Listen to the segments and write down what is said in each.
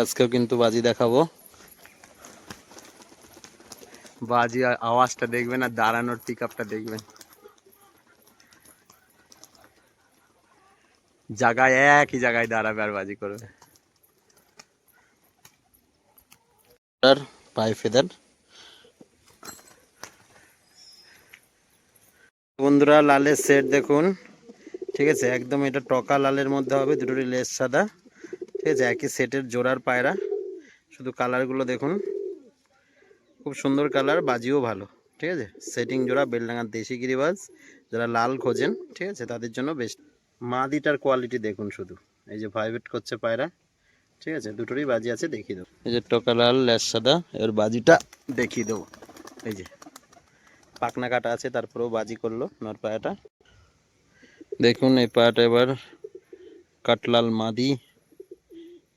আজকেও কিন্তু বাজি দেখাবো। বাজি আওয়াজটা দেখবেন আর দাঁড়ানোর পিক আপটা দেখবেন। জায়গায় একই জায়গায় দাঁড়াবে আর বাজি করবে। পায়ে ফেদার। বন্ধুরা লালের সেট দেখুন, ঠিক আছে, একদম এটা টকা লালের মধ্যে হবে, দুটোরই লেস সাদা, ঠিক আছে, একই সেটের জোড়ার পায়রা। শুধু কালারগুলো দেখুন, খুব সুন্দর কালার, বাজিও ভালো, ঠিক আছে। সেটিং জোড়া, বেলডাঙ্গার দেশি গিরিবাজ, যারা লাল খোঁজেন, ঠিক আছে, তাদের জন্য বেস্ট। মাদিটার কোয়ালিটি দেখুন শুধু, এই যে ভাইব্রেট করছে পায়রা, ঠিক আছে, দুটোরই বাজি আছে, দেখিয়ে দেবো। এই যে টকা লাল লেস সাদা, এর বাজিটা দেখিয়ে দেবো। এই যে পাকনা কাটা আছে, তারপরেও বাজি করলো নর পায়াটা। দেখুন এই পায়াটা এবার কাটলাল মাদি,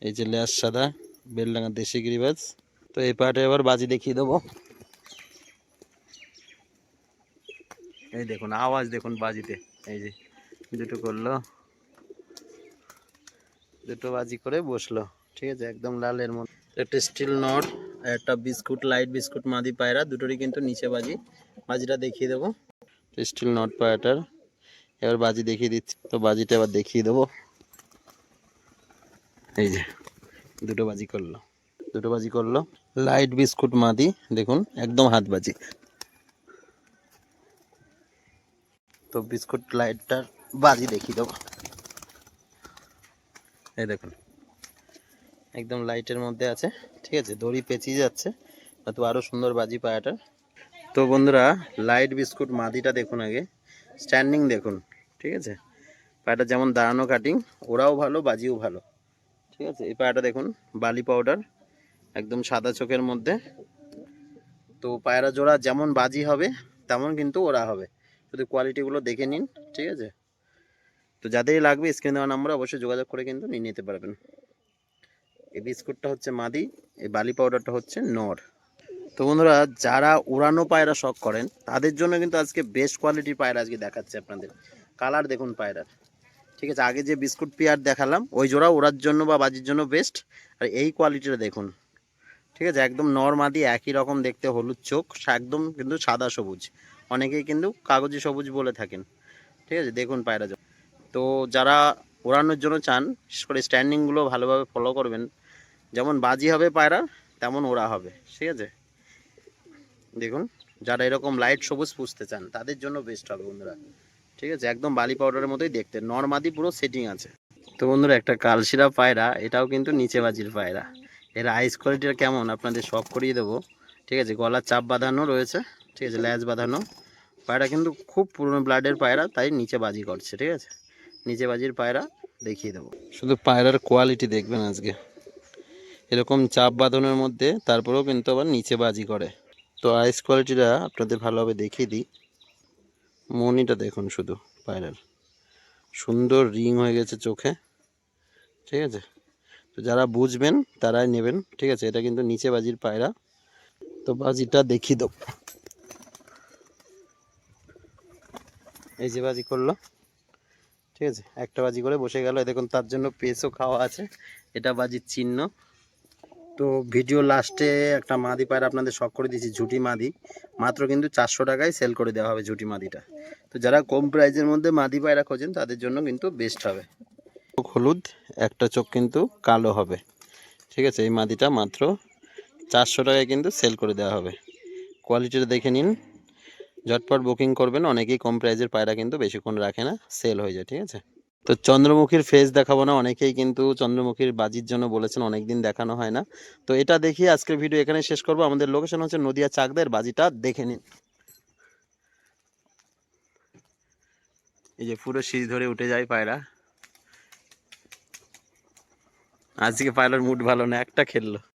এই যে লেস সাদা, বেলডাঙ্গা দেশি গিরিবাজ। তো এই পায়াটা এবার বাজি দেখিয়ে দেবো। এই দেখুন আওয়াজ দেখুন বাজিতে, এই যে দুটো করলো, দুটো বাজি করে বসলো, ঠিক আছে, একদম লালের মধ্যে। একটা স্টিল নট, একটা বিস্কুট লাইট বিস্কুট মাদি পায়রা, দুটোরই কিন্তু নিচে বাজি। বাজিটা দেখিয়ে দেবো। স্টিল নট পায়রাটার এবার বাজি দেখিয়ে দিচ্ছি। তো বাজিটা এবার দেখিয়ে দেবো। এই যে দুটো বাজি করলো, দুটো বাজি করলো। লাইট বিস্কুট মাদি দেখুন, একদম হাত বাজি। তো বিস্কুট লাইটটার বাজি দেখিয়ে দেবো। এই দেখুন একদম লাইটের মধ্যে আছে, ঠিক আছে, দড়ি পেঁচিয়ে যাচ্ছে, তো আরও সুন্দর বাজি পায়াটার। তো বন্ধুরা লাইট বিস্কুট মাদিটা দেখুন, আগে স্ট্যান্ডিং দেখুন, ঠিক আছে, পায়াটা যেমন দাঁড়ানো কাটিং, ওরাও ভালো, বাজিও ভালো, ঠিক আছে। এই পায়াটা দেখুন বালি পাউডার, একদম সাদা চোখের মধ্যে। তো পায়রা জোড়া যেমন বাজি হবে তেমন কিন্তু ওরা হবে, শুধু কোয়ালিটিগুলো দেখে নিন, ঠিক আছে। তো যাদেরই লাগবে স্ক্রিনে দেওয়া নাম্বারে অবশ্যই যোগাযোগ করে কিন্তু নিয়ে নিতে পারবেন। এই বিস্কুটটা হচ্ছে মাদি, এই বালি পাউডারটা হচ্ছে নর। তো বন্ধুরা যারা উড়ানো পায়রা শখ করেন তাদের জন্য কিন্তু আজকে বেস্ট কোয়ালিটির পায়রা আজকে দেখাচ্ছে আপনাদের। কালার দেখুন পায়রার, ঠিক আছে, আগে যে বিস্কুট পেয়ার দেখালাম ওই জোড়া ওড়ার জন্য বা বাজির জন্য বেস্ট। আর এই কোয়ালিটিটা দেখুন, ঠিক আছে, একদম নর মাদি একই রকম দেখতে, হলুদ চোখ, একদম কিন্তু সাদা সবুজ, অনেকেই কিন্তু কাগজি সবুজ বলে থাকেন, ঠিক আছে। দেখুন পায়রা, তো যারা ওড়ানোর জন্য চান বিশেষ করে স্ট্যান্ডিংগুলো ভালোভাবে ফলো করবেন, যেমন বাজি হবে পায়রা তেমন ওড়া হবে, ঠিক আছে। দেখুন যারা এরকম লাইট সবুজ পুষতে চান তাদের জন্য বেস্ট হবে বন্ধুরা, ঠিক আছে, একদম বালি পাউডারের মতোই দেখতে, নরমাদি পুরো সেটিং আছে। তো বন্ধুরা একটা কালশিরা পায়রা, এটাও কিন্তু নিচে বাজির পায়রা। এর আইস কোয়ালিটিটা কেমন আপনাদের শখ করিয়ে দেবো, ঠিক আছে, গলার চাপ বাঁধানো রয়েছে, ঠিক আছে, ল্যাজ বাঁধানো। পায়রা কিন্তু খুব পুরনো ব্লাডের পায়রা, তাই নিচে বাজি করছে, ঠিক আছে, নিচে বাজির পায়রা দেখিয়ে দেবো। শুধু পায়রার কোয়ালিটি দেখবেন আজকে, এরকম চাপ বাঁধানোর মধ্যে তারপরেও কিন্তু আবার নিচে বাজি করে। তো আইস কোয়ালিটিটা আপনাদের ভালোভাবে দেখিয়ে দিই। মনিটা দেখুন শুধু পায়রার, সুন্দর রিং হয়ে গেছে চোখে, ঠিক আছে। তো যারা বুঝবেন তারাই নেবেন, ঠিক আছে, এটা কিন্তু নিচে বাজির পায়রা। তো বাজিটা দেখিয়ে দেব। এই যে বাজি করলো, ঠিক আছে, একটা বাজি করে বসে গেল, দেখুন তার জন্য পেসও খাওয়া আছে, এটা বাজির চিহ্ন। তো ভিডিও লাস্টে একটা মাদি পায়রা আপনাদের শখ করে দিয়েছি, ঝুটি মাদি, মাত্র কিন্তু 400 টাকায় সেল করে দেওয়া হবে ঝুটি মাদিটা। তো যারা কম প্রাইজের মধ্যে মাদি পায়রা খোঁজেন তাদের জন্য কিন্তু বেস্ট হবে। চোখ হলুদ, একটা চোখ কিন্তু কালো হবে, ঠিক আছে, এই মাদিটা মাত্র 400 টাকায় কিন্তু সেল করে দেওয়া হবে। কোয়ালিটিটা দেখে নিন, ঝটপট বুকিং করবেন, অনেকেই কম প্রাইজের পায়রা কিন্তু বেশিক্ষণ রাখে না, সেল হয়ে যায়, ঠিক আছে। তো চন্দ্রমুখীর ফেস দেখাবো না, অনেকেই কিন্তু চন্দ্রমুখীর বাজির জন্য বলেছেন, অনেকদিন দেখানো হয় না। তো এটা দেখিয়ে আজকের ভিডিও এখানে শেষ করব। আমাদের লোকেশন হচ্ছে নদিয়া চাকদার, বাজিটা দেখে নিন। এই যে পুরো সিঁড়ি ধরে উঠে যায় পায়রা। আজকে পায়রার মুড ভালো না, একটা খেললো।